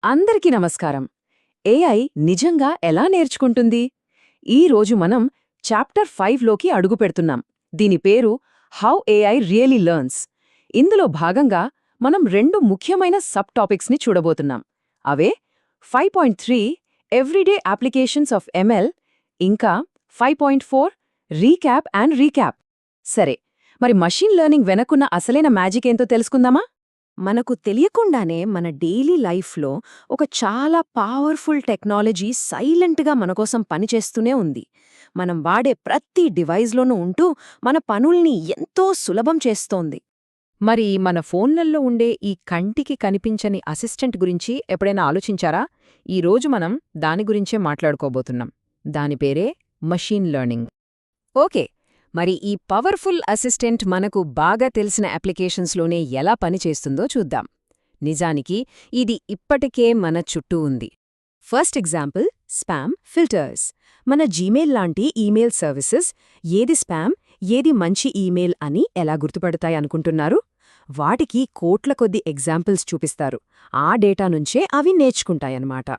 అందరికీ నమస్కారం. ఏఐ నిజంగా ఎలా నేర్చుకుంటుంది? ఈరోజు మనం చాప్టర్ 5లోకి అడుగుపెడుతున్నాం. దీని పేరు హౌ ఏఐ రియలీ లెర్న్స్. ఇందులో భాగంగా మనం రెండు ముఖ్యమైన సబ్ టాపిక్స్ని చూడబోతున్నాం. అవే 5.3 ఎవ్రీడే అప్లికేషన్స్ ఆఫ్ ఎంఎల్, ఇంకా 5.4 రీక్యాప్ అండ్ రీక్యాప్. సరే, మరి మషీన్ లెర్నింగ్ వెనకున్న అసలైన మ్యాజిక్ ఏంటో తెలుసుకుందామా? మనకు తెలియకుండానే మన డైలీ లైఫ్లో ఒక చాలా పవర్ఫుల్ టెక్నాలజీ సైలెంట్గా మనకోసం పనిచేస్తూనే ఉంది. మనం వాడే ప్రతి డివైస్లోనూ ఉంటూ మన పనుల్ని ఎంతో సులభం చేస్తోంది. మరి మన ఫోన్లల్లో ఉండే ఈ కంటికి కనిపించని అసిస్టెంట్ గురించి ఎప్పుడైనా ఆలోచించారా? ఈరోజు మనం దాని గురించే మాట్లాడుకోబోతున్నాం. దాని పేరే మషీన్ లెర్నింగ్. ఓకే, మరి ఈ పవర్ఫుల్ అసిస్టెంట్ మనకు బాగా తెలిసిన అప్లికేషన్స్లోనే ఎలా పనిచేస్తుందో చూద్దాం. నిజానికి ఇది ఇప్పటికే మన చుట్టూ ఉంది. First example spam filters. మన జీమెయిల్ లాంటి ఈమెయిల్ సర్వీసెస్ ఏది స్పామ్, ఏది మంచి ఈమెయిల్ అని ఎలా గుర్తుపడతాయనుకుంటున్నారు? వాటికి కోట్ల కొద్ది ఎగ్జాంపుల్స్ చూపిస్తారు. ఆ డేటా నుంచే అవి నేర్చుకుంటాయన్నమాట.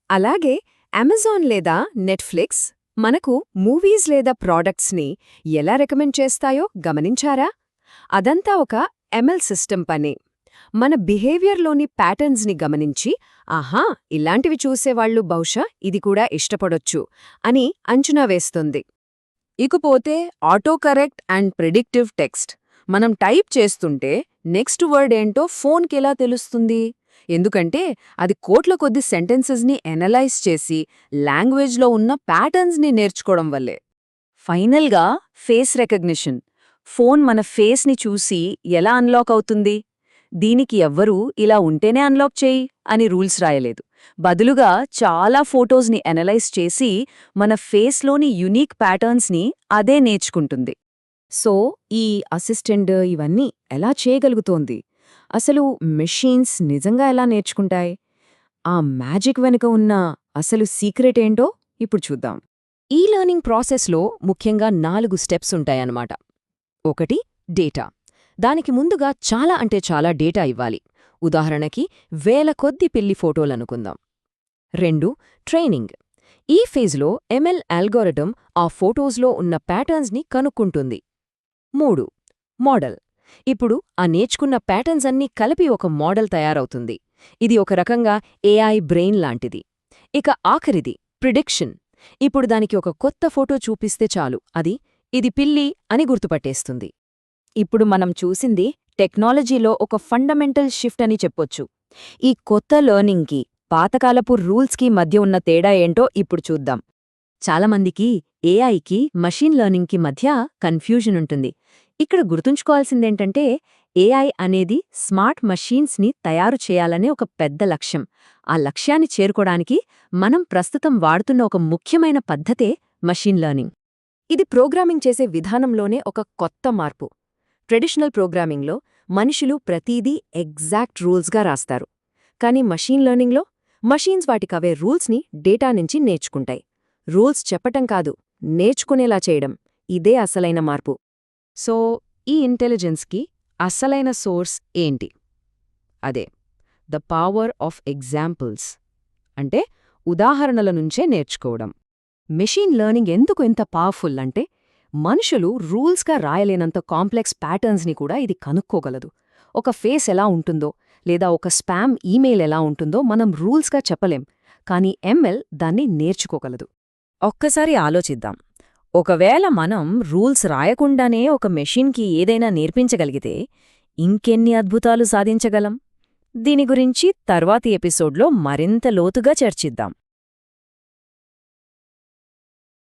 అలాగే అమెజాన్ లేదా నెట్ఫ్లిక్స్ మనకు మూవీస్ లేదా ప్రాడక్ట్స్ని ఎలా రికమెండ్ చేస్తాయో గమనించారా? అదంతా ఒక ఎంఎల్ సిస్టమ్ పనే. మన బిహేవియర్లోని ప్యాటర్న్స్ని గమనించి, ఆహా, ఇలాంటివి చూసేవాళ్లు బహుశా ఇది కూడా ఇష్టపడొచ్చు అని అంచనా వేస్తుంది. ఇకపోతే auto correct and predictive text. మనం టైప్ చేస్తుంటే నెక్స్ట్ వర్డ్ ఏంటో ఫోన్కెలా తెలుస్తుంది? ఎందుకంటే అది కోట్ల కొద్ది సెంటెన్సెస్ని ఎనలైజ్ చేసి లాంగ్వేజ్లో ఉన్న ప్యాటర్న్స్ని నేర్చుకోవడం వల్లే. ఫైనల్గా ఫేస్ రికగ్నిషన్. ఫోన్ మన ఫేస్ని చూసి ఎలా అన్లాక్ అవుతుంది? దీనికి ఎవ్వరూ ఇలా ఉంటేనే అన్లాక్ చేయి అని రూల్స్ రాయలేదు. బదులుగా చాలా ఫోటోస్ని ఎనలైజ్ చేసి మన ఫేస్లోని యునీక్ ప్యాటర్న్స్ని అదే నేర్చుకుంటుంది. సో ఈ అసిస్టెంట్ ఇవన్నీ ఎలా చేయగలుగుతోంది? అసలు మెషీన్స్ నిజంగా ఎలా నేర్చుకుంటాయి? ఆ మ్యాజిక్ వెనుక ఉన్న అసలు సీక్రెట్ ఏంటో ఇప్పుడు చూద్దాం. ఈ లెర్నింగ్ ప్రాసెస్లో ముఖ్యంగా 4 స్టెప్స్ ఉంటాయన్నమాట. 1. డేటా. దానికి ముందుగా చాలా డేటా ఇవ్వాలి. ఉదాహరణకి వేల కొద్ది పిల్లి ఫోటోలనుకుందాం. 2. ట్రైనింగ్. ఈ ఫేజ్లో ఎంఎల్ అల్గోరిథం ఆ ఫోటోస్లో ఉన్న ప్యాటర్న్స్ని కనుక్కుంటుంది. 3. మోడల్. ఇప్పుడు ఆ నేర్చుకున్న ప్యాటర్న్స్ అన్నీ కలిపి ఒక మోడల్ తయారవుతుంది. ఇది ఒక రకంగా ఏఐ బ్రెయిన్ లాంటిది. ఇక ఆఖరిది ప్రిడిక్షన్. ఇప్పుడు దానికి ఒక కొత్త ఫోటో చూపిస్తే చాలు, ఇది పిల్లి అని గుర్తుపట్టేస్తుంది. ఇప్పుడు మనం చూసింది టెక్నాలజీలో ఒక ఫండమెంటల్ షిఫ్ట్ అని చెప్పొచ్చు. ఈ కొత్త లెర్నింగ్కి పాతకాలపు రూల్స్కి మధ్య ఉన్న తేడా ఏంటో ఇప్పుడు చూద్దాం. చాలామందికి ఏఐకి మషీన్ లెర్నింగ్కి మధ్య కన్ఫ్యూజన్ ఉంటుంది. ఇక్కడ గుర్తుంచుకోవాల్సిందేంటంటే ఏఐ అనేది స్మార్ట్ మషీన్స్ని తయారు చేయాలనే ఒక పెద్ద లక్ష్యం. ఆ లక్ష్యాన్ని చేరుకోవడానికి మనం ప్రస్తుతం వాడుతున్న ఒక ముఖ్యమైన పద్ధతే మషీన్ లెర్నింగ్. ఇది ప్రోగ్రామింగ్ చేసే విధానంలోనే ఒక కొత్త మార్పు. ట్రెడిషనల్ ప్రోగ్రామింగ్లో మనుషులు ప్రతీదీ ఎగ్జాక్ట్ రూల్స్గా రాస్తారు. కానీ మషీన్ లెర్నింగ్లో మషీన్స్ వాటికవే రూల్స్ని డేటా నుంచి నేర్చుకుంటాయి. రూల్స్ చెప్పటం కాదు, నేర్చుకునేలా చేయడం, ఇదే అసలైన మార్పు. సో ఈ ఇంటెలిజెన్స్కి అసలైన సోర్స్ ఏంటి? అదే ద పవర్ ఆఫ్ ఎగ్జాంపుల్స్, అంటే ఉదాహరణల నుంచే నేర్చుకోవడం. మెషీన్ లెర్నింగ్ ఎందుకు ఎంత పవర్ఫుల్ అంటే మనుషులు రూల్స్గా రాయలేనంత కాంప్లెక్స్ ప్యాటర్న్స్ని కూడా ఇది కనుక్కోగలదు. ఒక ఫేస్ ఎలా ఉంటుందో లేదా ఒక స్పామ్ ఈమెయిల్ ఎలా ఉంటుందో మనం రూల్స్గా చెప్పలేం, కానీ ఎంఎల్ దాన్ని నేర్చుకోగలదు. ఒక్కసారి ఆలోచిద్దాం. ఒకవేళ మనం రూల్స్ రాయకుండానే ఒక మెషీన్కి ఏదైనా నేర్పించగలిగితే ఇంకెన్ని అద్భుతాలు సాధించగలం? దీని గురించి తర్వాతి ఎపిసోడ్లో మరింత లోతుగా చర్చిద్దాం.